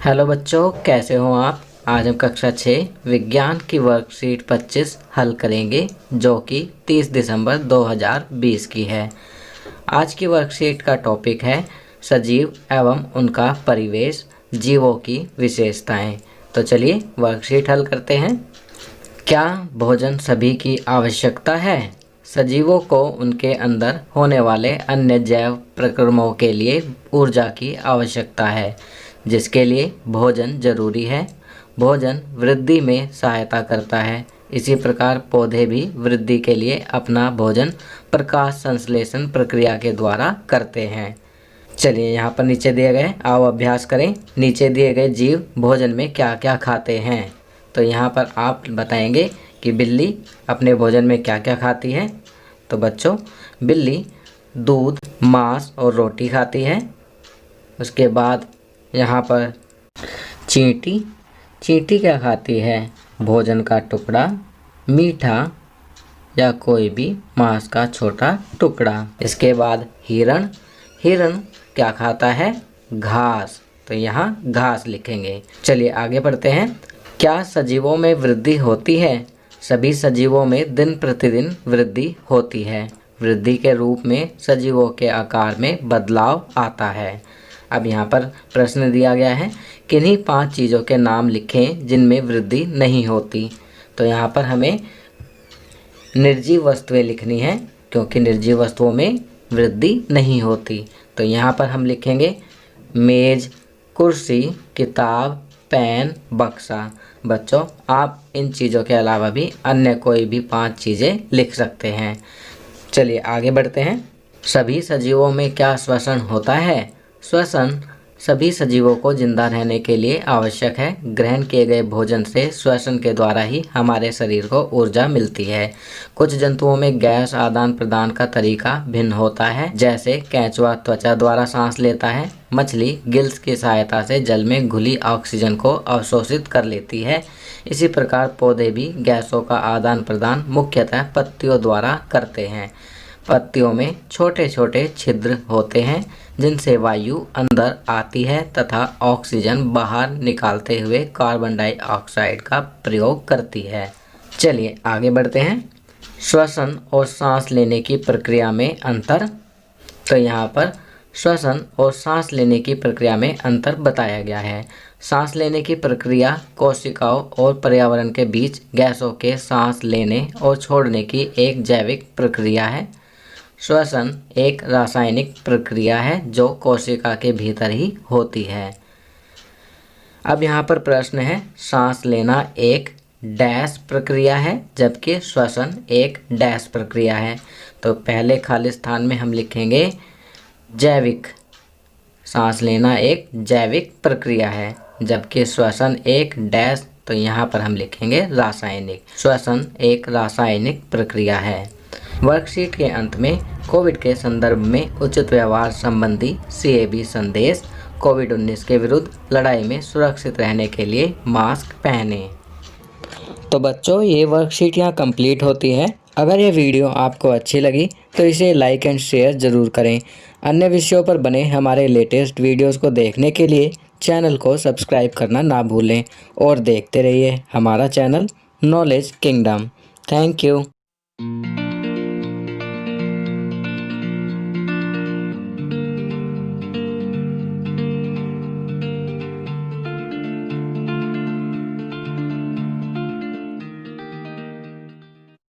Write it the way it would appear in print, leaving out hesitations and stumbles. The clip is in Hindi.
हेलो बच्चों, कैसे हो आप। आज हम कक्षा 6 विज्ञान की वर्कशीट 25 हल करेंगे जो कि 30 दिसंबर 2020 की है। आज की वर्कशीट का टॉपिक है सजीव एवं उनका परिवेश, जीवों की विशेषताएं। तो चलिए वर्कशीट हल करते हैं। क्या भोजन सभी की आवश्यकता है? सजीवों को उनके अंदर होने वाले अन्य जैव प्रक्रमों के लिए ऊर्जा की आवश्यकता है, जिसके लिए भोजन जरूरी है। भोजन वृद्धि में सहायता करता है। इसी प्रकार पौधे भी वृद्धि के लिए अपना भोजन प्रकाश संश्लेषण प्रक्रिया के द्वारा करते हैं। चलिए यहाँ पर नीचे दिए गए आओ अभ्यास करें। नीचे दिए गए जीव भोजन में क्या क्या खाते हैं। तो यहाँ पर आप बताएंगे कि बिल्ली अपने भोजन में क्या क्या खाती है। तो बच्चों, बिल्ली दूध, मांस और रोटी खाती है। उसके बाद यहाँ पर चींटी चींटी क्या खाती है? भोजन का टुकड़ा, मीठा या कोई भी मांस का छोटा टुकड़ा। इसके बाद हिरण हिरण क्या खाता है? घास। तो यहाँ घास लिखेंगे। चलिए आगे बढ़ते हैं। क्या सजीवों में वृद्धि होती है? सभी सजीवों में दिन प्रतिदिन वृद्धि होती है। वृद्धि के रूप में सजीवों के आकार में बदलाव आता है। अब यहाँ पर प्रश्न दिया गया है, किन्हीं 5 चीज़ों के नाम लिखें जिनमें वृद्धि नहीं होती। तो यहाँ पर हमें निर्जीव वस्तुएं लिखनी है, क्योंकि निर्जीव वस्तुओं में वृद्धि नहीं होती। तो यहाँ पर हम लिखेंगे मेज, कुर्सी, किताब, पेन, बक्सा। बच्चों, आप इन चीज़ों के अलावा भी अन्य कोई भी 5 चीज़ें लिख सकते हैं। चलिए आगे बढ़ते हैं। सभी सजीवों में क्या श्वसन होता है? श्वसन सभी सजीवों को जिंदा रहने के लिए आवश्यक है। ग्रहण किए गए भोजन से श्वसन के द्वारा ही हमारे शरीर को ऊर्जा मिलती है। कुछ जंतुओं में गैस आदान प्रदान का तरीका भिन्न होता है, जैसे केंचुआ त्वचा द्वारा सांस लेता है। मछली गिल्स की सहायता से जल में घुली ऑक्सीजन को अवशोषित कर लेती है। इसी प्रकार पौधे भी गैसों का आदान प्रदान मुख्यतः पत्तियों द्वारा करते हैं। पत्तियों में छोटे छोटे छिद्र होते हैं, जिनसे वायु अंदर आती है तथा ऑक्सीजन बाहर निकालते हुए कार्बन डाइऑक्साइड का प्रयोग करती है। चलिए आगे बढ़ते हैं। श्वसन और सांस लेने की प्रक्रिया में अंतर। तो यहाँ पर श्वसन और सांस लेने की प्रक्रिया में अंतर बताया गया है। सांस लेने की प्रक्रिया कोशिकाओं और पर्यावरण के बीच गैसों के सांस लेने और छोड़ने की एक जैविक प्रक्रिया है। श्वसन एक रासायनिक प्रक्रिया है जो कोशिका के भीतर ही होती है। अब यहाँ पर प्रश्न है, सांस लेना एक डैश प्रक्रिया है जबकि श्वसन एक डैश प्रक्रिया है। तो पहले खाली स्थान में हम लिखेंगे जैविक। सांस लेना एक जैविक प्रक्रिया है जबकि श्वसन एक डैश। तो यहाँ पर हम लिखेंगे रासायनिक। श्वसन एक रासायनिक प्रक्रिया है। वर्कशीट के अंत में कोविड के संदर्भ में उचित व्यवहार संबंधी CAB संदेश। कोविड-19 के विरुद्ध लड़ाई में सुरक्षित रहने के लिए मास्क पहने। तो बच्चों, ये वर्कशीट यहाँ कंप्लीट होती है। अगर ये वीडियो आपको अच्छी लगी तो इसे लाइक एंड शेयर ज़रूर करें। अन्य विषयों पर बने हमारे लेटेस्ट वीडियोस को देखने के लिए चैनल को सब्सक्राइब करना ना भूलें और देखते रहिए हमारा channel knowledge kingdom. Thank you.